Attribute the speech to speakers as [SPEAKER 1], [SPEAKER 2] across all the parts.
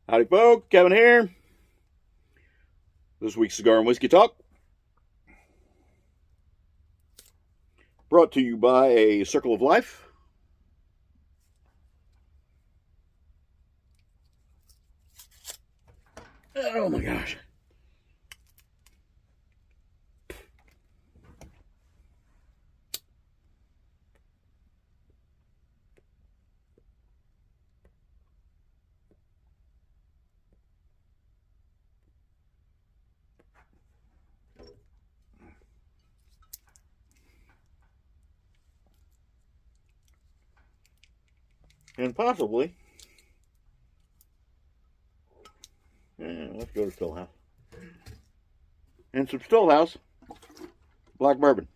[SPEAKER 1] Howdy, folks. Kevin here. This week's Cigar and Whiskey Talk brought to you by a Circle of Life. Oh my gosh. And possibly, let's go to Stillhouse. And some Stillhouse black bourbon.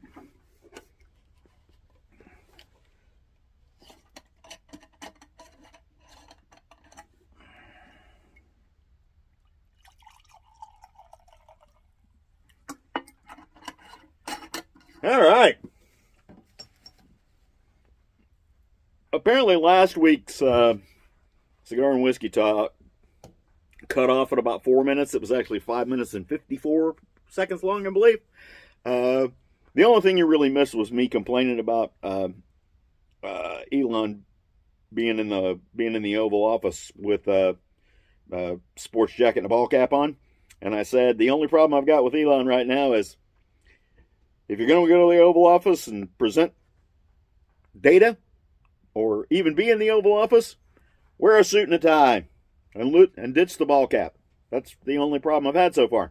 [SPEAKER 1] All right. Apparently, last week's Cigar and Whiskey Talk cut off at about 4 minutes. It was actually 5 minutes and 54 seconds long, I believe. The only thing you really missed was me complaining about Elon being in the Oval Office with a sports jacket and a ball cap on. And I said the only problem I've got with Elon right now is if you're going to go to the Oval Office and present data, or even be in the Oval Office, wear a suit and a tie and ditch the ball cap. That's the only problem I've had so far.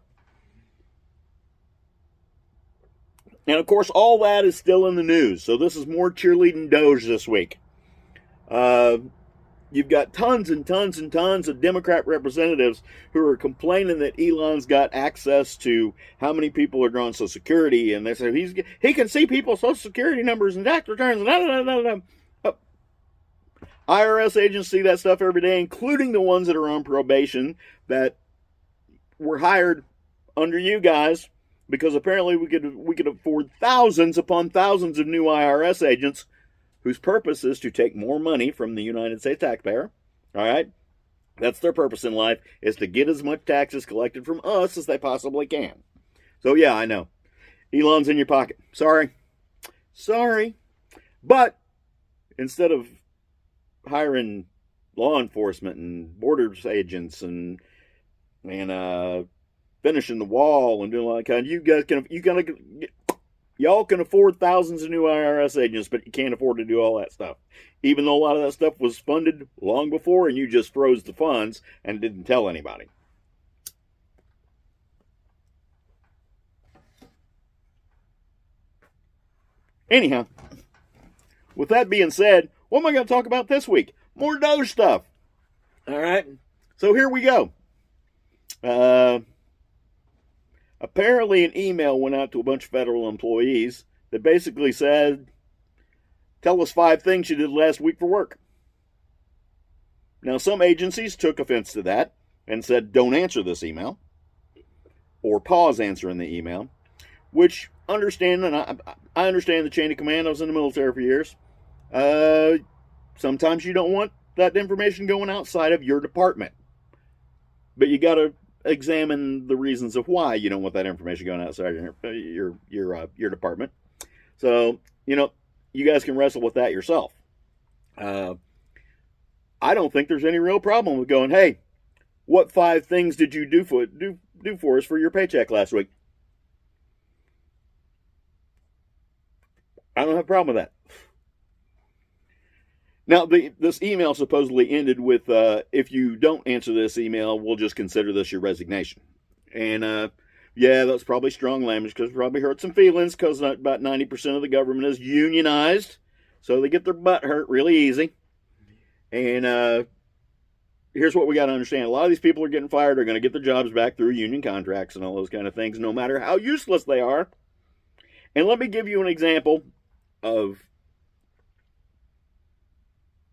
[SPEAKER 1] And of course, all that is still in the news. So this is more cheerleading DOGE this week. You've got tons and tons and tons of Democrat representatives who are complaining that Elon's got access to how many people are drawing Social Security, and they say he can see people's Social Security numbers and tax returns. IRS agents see that stuff every day, including the ones that are on probation that were hired under you guys, because apparently we could afford thousands upon thousands of new IRS agents whose purpose is to take more money from the United States taxpayer. All right? That's their purpose in life, is to get as much taxes collected from us as they possibly can. So yeah, I know. Elon's in your pocket. Sorry. But instead of hiring law enforcement and border agents and finishing the wall and doing all that kind, y'all can afford thousands of new IRS agents, but you can't afford to do all that stuff. Even though a lot of that stuff was funded long before, and you just froze the funds and didn't tell anybody. Anyhow, with that being said, what am I going to talk about this week? More DOGE stuff. All right. So here we go. Apparently an email went out to a bunch of federal employees that basically said, tell us 5 things you did last week for work. Now, some agencies took offense to that and said, don't answer this email, or pause answering the email, which I understand the chain of command. I was in the military for years. Sometimes you don't want that information going outside of your department, but you got to examine the reasons of why you don't want that information going outside your department. So you guys can wrestle with that yourself. I don't think there's any real problem with going, hey, what 5 things did you do for us for your paycheck last week? I don't have a problem with that. Now, this email supposedly ended with, if you don't answer this email, we'll just consider this your resignation. And, yeah, that's probably strong language, because it probably hurt some feelings, because about 90% of the government is unionized, so they get their butt hurt really easy. And here's what we got to understand. A lot of these people are getting fired are going to get their jobs back through union contracts and all those kind of things, no matter how useless they are. And let me give you an example of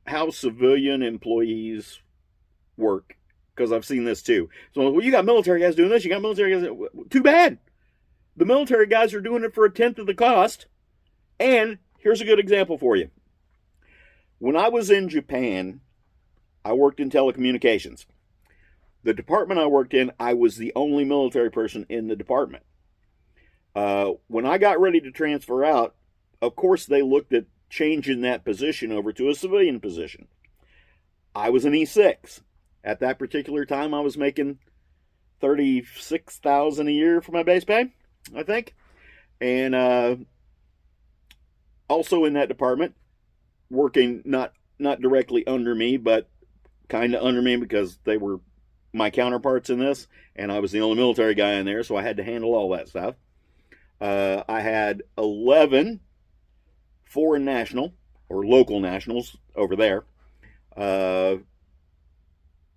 [SPEAKER 1] how civilian employees work, because I've seen this too. So, well, you got military guys doing this, you got military guys. Too bad. The military guys are doing it for 1/10 of the cost. And here's a good example for you. When I was in Japan, I worked in telecommunications. The department I worked in, I was the only military person in the department. When I got ready to transfer out, of course, they looked at changing that position over to a civilian position. I was an E6. At that particular time, I was making $36,000 a year for my base pay, I think. And also in that department, working not directly under me, but kind of under me because they were my counterparts in this, and I was the only military guy in there, so I had to handle all that stuff. I had 11 foreign national or local nationals over there,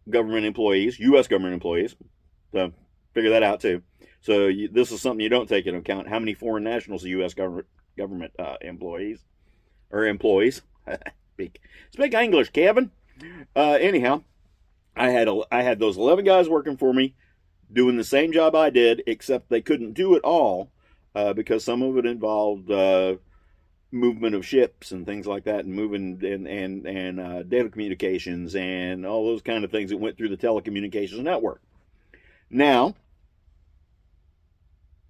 [SPEAKER 1] government employees, U.S. government employees. So figure that out too. So this is something you don't take into account. How many foreign nationals are U.S. government employees or employees? Speak English, Kevin. Anyhow, I had those 11 guys working for me, doing the same job I did, except they couldn't do it all because some of it involved movement of ships and things like that, and moving and data communications and all those kind of things that went through the telecommunications network. Now,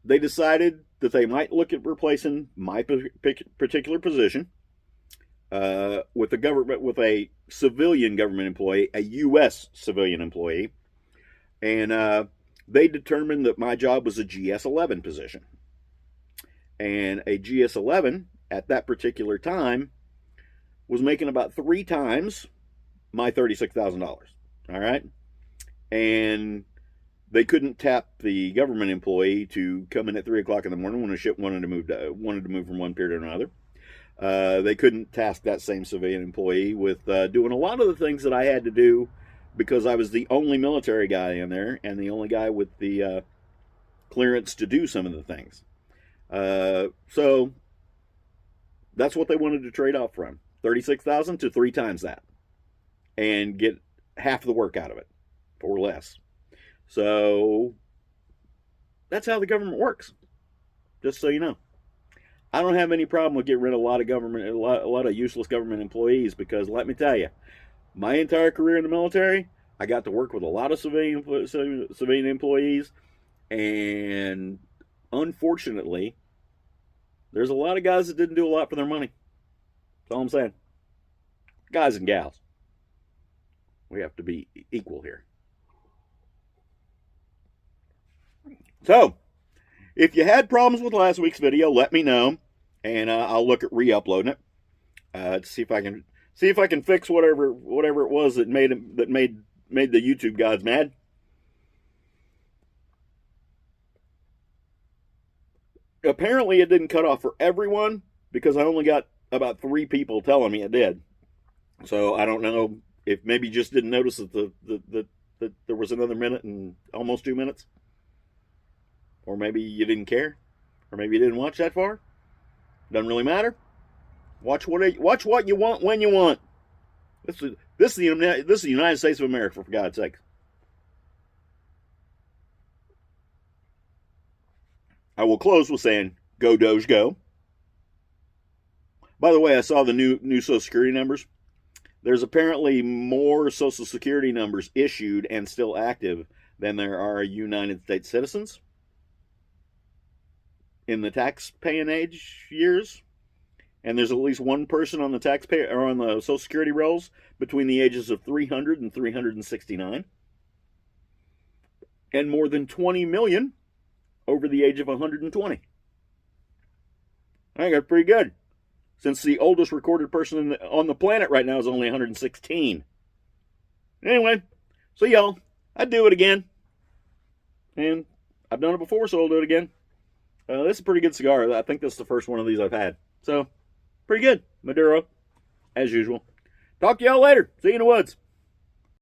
[SPEAKER 1] they decided that they might look at replacing my particular position with a civilian government employee, a U.S. civilian employee, and they determined that my job was a GS-11 position, and a GS-11 at that particular time was making about 3 times my $36,000. All right, and they couldn't tap the government employee to come in at 3 o'clock in the morning when a ship wanted to move from one period to another. They couldn't task that same civilian employee with doing a lot of the things that I had to do because I was the only military guy in there and the only guy with the clearance to do some of the things. So that's what they wanted to trade off from. $36,000 to 3 times that and get half the work out of it or less. So that's how the government works, just so you know. I don't have any problem with getting rid of a lot of useless government employees because let me tell you, my entire career in the military, I got to work with a lot of civilian employees, and unfortunately, there's a lot of guys that didn't do a lot for their money. That's all I'm saying. Guys and gals, we have to be equal here. So, if you had problems with last week's video, let me know, and I'll look at re-uploading it to see if I can fix whatever it was that made the YouTube gods mad. Apparently, it didn't cut off for everyone because I only got about 3 people telling me it did. So I don't know if maybe you just didn't notice that that there was another minute and almost 2 minutes. Or maybe you didn't care. Or maybe you didn't watch that far. Doesn't really matter. Watch what you want when you want. This is the United States of America, for God's sake. I will close with saying, go DOGE, go. By the way, I saw the new Social Security numbers. There's apparently more Social Security numbers issued and still active than there are United States citizens in the tax-paying age years, and there's at least one person on the taxpayer or on the Social Security rolls between the ages of 300 and 369, and more than 20 million over the age of 120. I think that's pretty good, since the oldest recorded person on the planet right now is only 116. Anyway, so y'all, I'd do it again, and I've done it before, so I'll do it again. This is a pretty good cigar. I think this is the first one of these I've had. So, pretty good. Maduro, as usual. Talk to y'all later. See you in the woods.